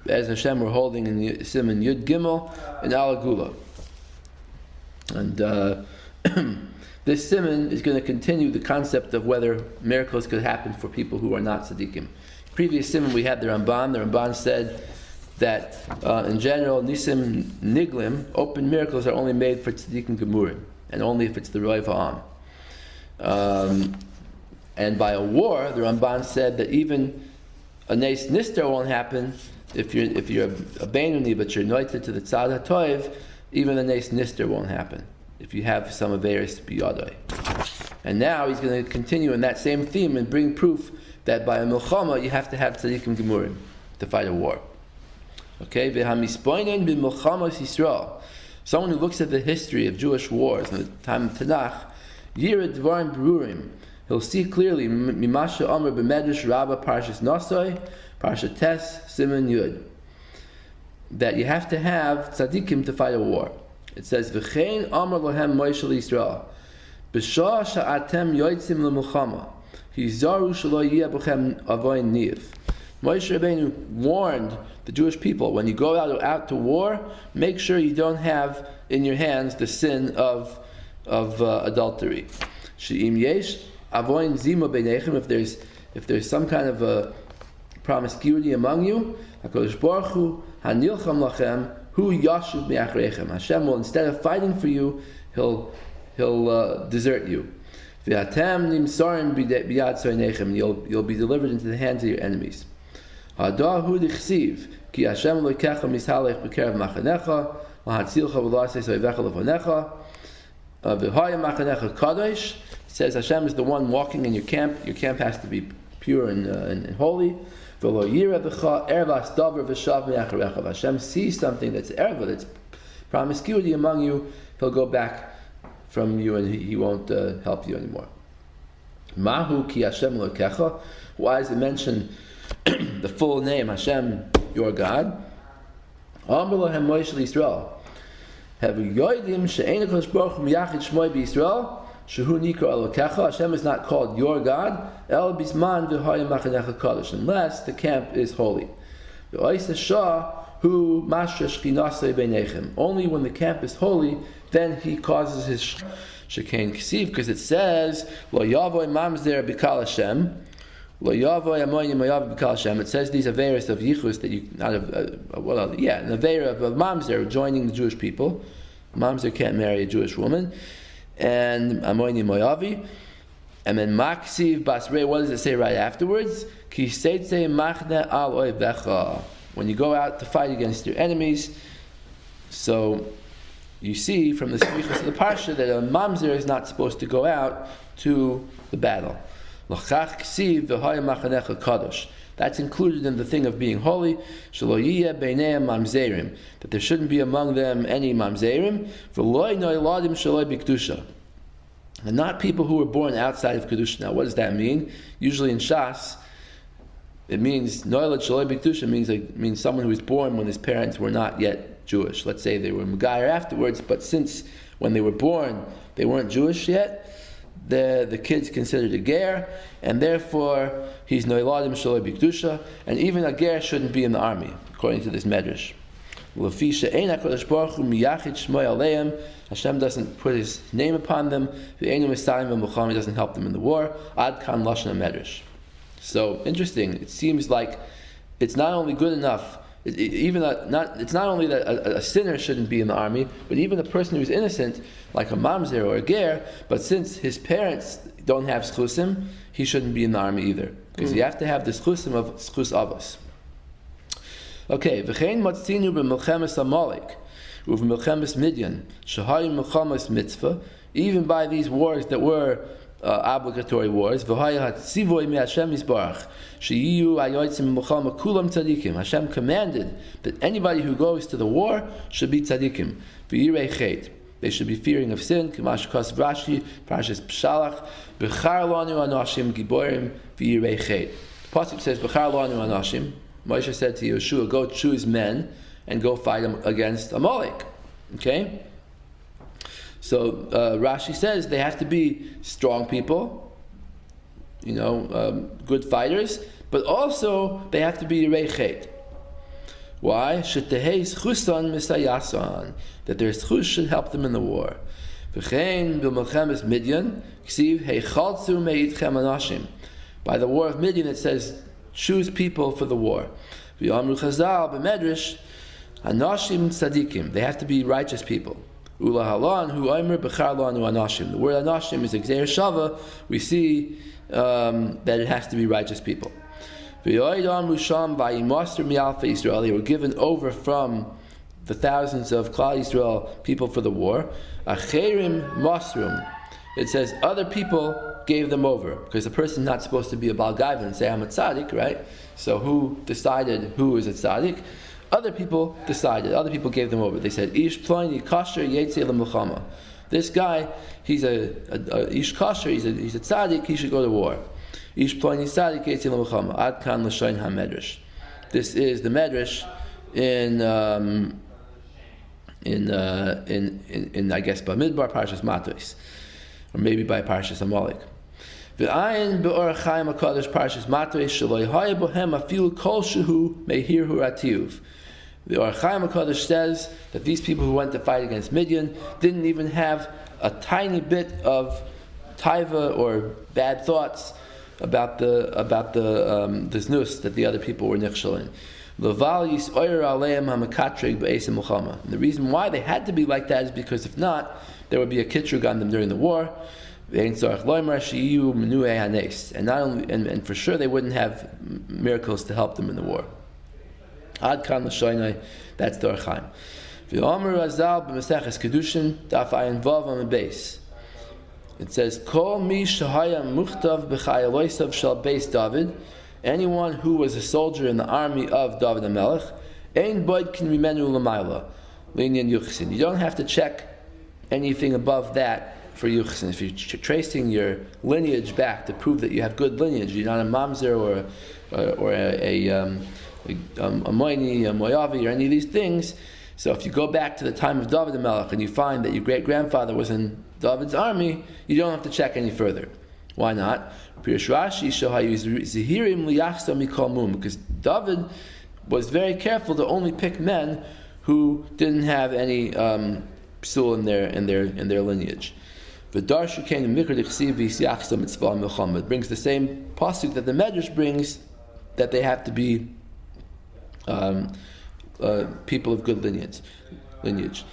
as Hashem we're holding in Siman Yud Gimel and Alagula. And this Siman is going to continue the concept of whether miracles could happen for people who are not tzaddikim. Previous Siman we had the Ramban. The Ramban said that in general, Nisim Niglim, open miracles are only made for tzaddikim gemurim, and only if it's the Roiv Ha'am. And by a war, the Ramban said that even a Nes Nister won't happen if you're a Beinoni, but you're anointed to the Tzad HaToiv, even a Nes Nister won't happen if you have some Averis Biyadai. And now he's going to continue in that same theme and bring proof that by a Milchama you have to have tzaddikim gemurim to fight a war. Okay, v'hamispoinen b'milchamas Yisrael. Someone who looks at the history of Jewish wars in the time of Tanakh, Yira Dvarim Berurim, he'll see clearly Mimasha Amr b'Medrash Rabbah Parshas Nosoi, Parshas Tes, Siman Yud, that you have to have tzaddikim to fight a war. It says V'chein Amr Lohem Moshe Yisrael, B'shah Sha'atem Yoitzim L'Milchama, Hizaru Shelo Yeh B'chem Avoin Niv. Moshe Rabbeinu warned the Jewish people, when you go out to war, make sure you don't have in your hands the sin of adultery. She'im yesh avoin zima beinechem, if there's some kind of a promiscuity among you, HaKadosh Baruch Hu hanilcham lachem hu yashuv me'achreichem. Hashem will, instead of fighting for you, he'll desert you. V'atem nimsarim biyad tzornechem, you'll be delivered into the hands of your enemies. Hadahu dichsiv ki Hashem loikecha mishalech b'kerev machanecha lahatzilcha v'lasei soivecha levonecha v'haya machanecha kadosh. It says Hashem is the one walking in your camp. Your camp has to be pure and holy. V'lo yireh v'cha ervas davar v'shav me'acharecha. Hashem sees something that's erva, that's promiscuity among you, he'll go back from you and he won't help you anymore. Mahu ki Hashem loikecha. Why does it mention the full name, Hashem, your God? Amr Lohem Moshe Yisrael, have yoidim she'ein HaKadosh Baruch Hu miyachid shmoi b'Yisrael shehu nikra Elokecha. Hashem is not called your God, el bisman v'haya machanecha kadosh, unless the camp is holy. V'ois Shah hu mashra shchinasei beinechem. Only when the camp is holy, then he causes his shekain k'siv, because it says lo yavoy mamzer b'kal Hashem. It says these averas of yichus that you not an avera of mamzer joining the Jewish people. Mamzer can't marry a Jewish woman, and amoyni moyavi, and then maksiv basrei. What does it say right afterwards? Ki seitze machne al oivecha. When you go out to fight against your enemies, so you see from the smichos of the parsha that a mamzer is not supposed to go out to the battle. That's included in the thing of being holy. That there shouldn't be among them any mamzerim. And not people who were born outside of Kedusha. Now what does that mean? Usually in Shas, it means noilad shaloi b'kedusha means someone who was born when his parents were not yet Jewish. Let's say they were Megayer afterwards, but since when they were born they weren't Jewish yet, the kid's considered a ger, and therefore he's noiladim shaloi b'kedusha, and even a ger shouldn't be in the army, according to this medrash. Hashem doesn't put his name upon them. He doesn't help them in the war. Ad kan lashon medrash. So interesting. It seems like it's not only good enough. It's not only that a sinner shouldn't be in the army, but even a person who's innocent, like a mamzer or a ger, but since his parents don't have schusim, he shouldn't be in the army either, because you have to have the schusim of schus avos. Okay, v'chein matzinu b'milchemes Amalek, u'v'milchemes Midyan, shehayim milchemes mitzvah, even by these wars that were obligatory wars. Hashem commanded that anybody who goes to the war should be tzaddikim. They should be fearing of sin. Kamash Kos Rashi, Parashas Pshalach, Bechar lanu anashim giborim v'yirei chet. The pasuk says Bechar lanu anashim. Moshe said to Yeshua, go choose men and go fight them against Amalek. Okay. So Rashi says they have to be strong people, good fighters, but also they have to be yirei chet. Why? Shetehei zchusan misayasan, that their zchus should help them in the war. V'chein b'melchemes Midian, ksiv heichaltzu me'itchem anashim. By the war of Midian, it says, choose people for the war. V'yamru Chazal b'medrash, anashim tzadikim. They have to be righteous people. Ula halan hu aimer b'char lanu anashim. The word anashim is exer shava. We see that it has to be righteous people. V'yoidam rusham v'yimaster mi'alfa Yisrael. They were given over from the thousands of Klal Yisrael people for the war. Acherim masrum. It says other people gave them over, because a person's not supposed to be a Baal Gaiva and say I'm a tzaddik, right? So who decided who is a tzaddik? Other people decided. Other people gave them over. They said Ish Ploni Kasher Yetzei L'Milchama. This guy, he's a Ish Kasher. He's a tzaddik. He should go to war. Ish Ploni Tzaddik Yetzei L'Milchama. Ad Kan L'Shayin HaMedrash. This is the Medrash in I guess Bamidbar Parshas Matos, or maybe by Parshas Amalek. V'ayin be'or Chaim HaKadosh Parshas Matos shaloi haya bohem afilu kol shehu mehir hu ratiyuv. The Or Chaim HaKadosh says that these people who went to fight against Midian didn't even have a tiny bit of taiva or bad thoughts about the znus that the other people were nichshel in. And the reason why they had to be like that is because if not, there would be a kitrug on them during the war. And not only, and for sure they wouldn't have miracles to help them in the war. Ad kan l'shoynai, that's the Or Chaim. V'omer Razal b'Maseches Kedushin daf ayin vav on the base. It says, Kol mi shahaya muchtav b'chayeloisav shal beis David. Anyone who was a soldier in the army of David HaMelech, ein boid kin mimenu l'mayla l'inyan yuchsin. You don't have to check anything above that for yuchsin. If you're tracing your lineage back to prove that you have good lineage, you're not a mamzer or a moini, a moyavi, or any of these things. So if you go back to the time of David HaMelech and you find that your great-grandfather was in David's army, you don't have to check any further. Why not? Because David was very careful to only pick men who didn't have any psul in their lineage. It brings the same pasuk that the Medrash brings, that they have to be people of good lineage.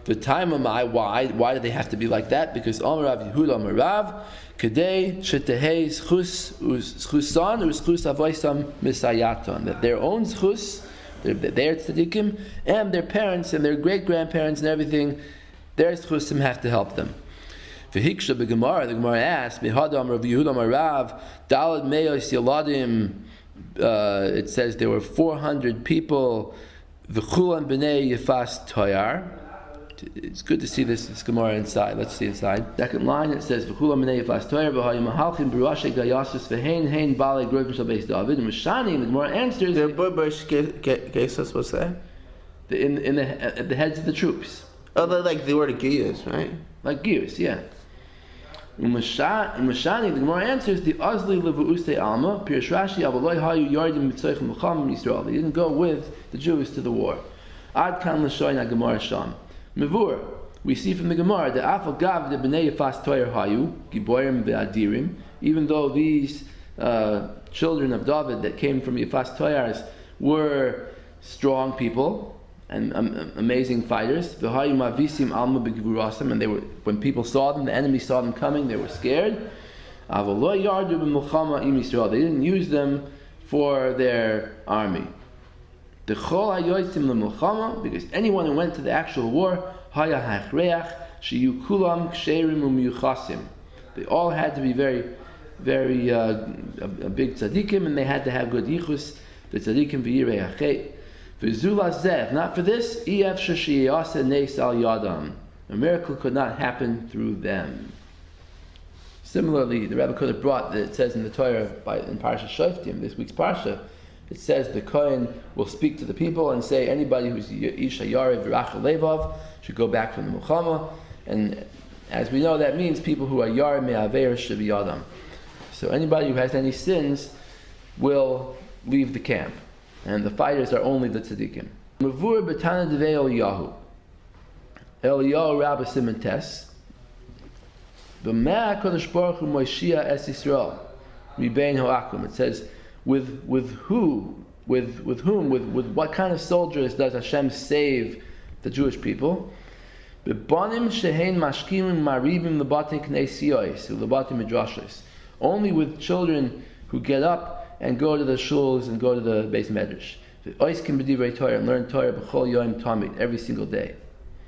The time of why do they have to be like that? Because Amarav Yehuda Amarav Kedei Shetehei Zchus Zchusan or Zchus Avoisam Misayaton, that their own zchus, their tzadikim, and their parents and their great grandparents and everything, their zchusim have to help them. V'hiksha b'Gemara, the Gemara asks, Mehadam Rav Yehuda Amarav Dalad Meos Yaladim. It says there were 400 people. V'chulam b'nei Yefas Toyar. It's good to see this Gemara inside. Let's see inside. Second line, it says V'chulam b'nei Yefas Toyar v'hayim mahalchim b'rashe gayasus v'hein hein balei groivim shal beis David. And Mishani, the Gemara answers. The Burbush Gesus, what's that? In the heads of the troops. Oh, like the word Giyus, right? Like Giyus, yeah. Mishani, the Gemara answers the Azli levu'ustei alma Pirush Rashi avaloi hayu yardim mitzoichem l'cham Yisrael. They didn't go with the Jews to the war. Ad kan l'shoyna Gemara sham. Mevur, we see from the Gemara that afal gav de bnei Yefas Toyer hayu giborim ve'adirim. Even though these children of David that came from Yefas Toyars were strong people and amazing fighters, v'hayu mavisim alma b'gvurasam, and they were, when people saw them, the enemy saw them coming, they were scared. Avaloi yardu b'milchama im Yisrael. They didn't use them for their army. Because anyone who went to the actual war, they all had to be very, very a big tzaddikim, and they had to have good yichus. The tzaddikim v'yirei hachet. If not for this, a miracle could not happen through them. Similarly, the Rebbe could have brought that it says in the Torah in Parashat Shoftim, this week's Parsha. It says the Cohen will speak to the people and say anybody who's Ish Hayariv Rachel Levav should go back from the Milchama. And as we know, that means people who are Yar Me'aver Shebiyadam. So anybody who has any sins will leave the camp. and the fighters are only the tzaddikim. Mavur b'tana devei Eliyahu. Eliyahu Rabbi Simon Tes. B'meh HaKadosh Baruch Hu Moshia Es Yisrael. Mibein Ho'akum. It says, with whom, with what kind of soldiers does Hashem save the Jewish people? B'banim shehein mashkilim maribim lebatim knesiois, lebatim midrashos. Only with children who get up and go to the shuls and go to the Beis Medrash. Oiskim b'divrei Torah, and learn Torah b'chol yom tamid, every single day.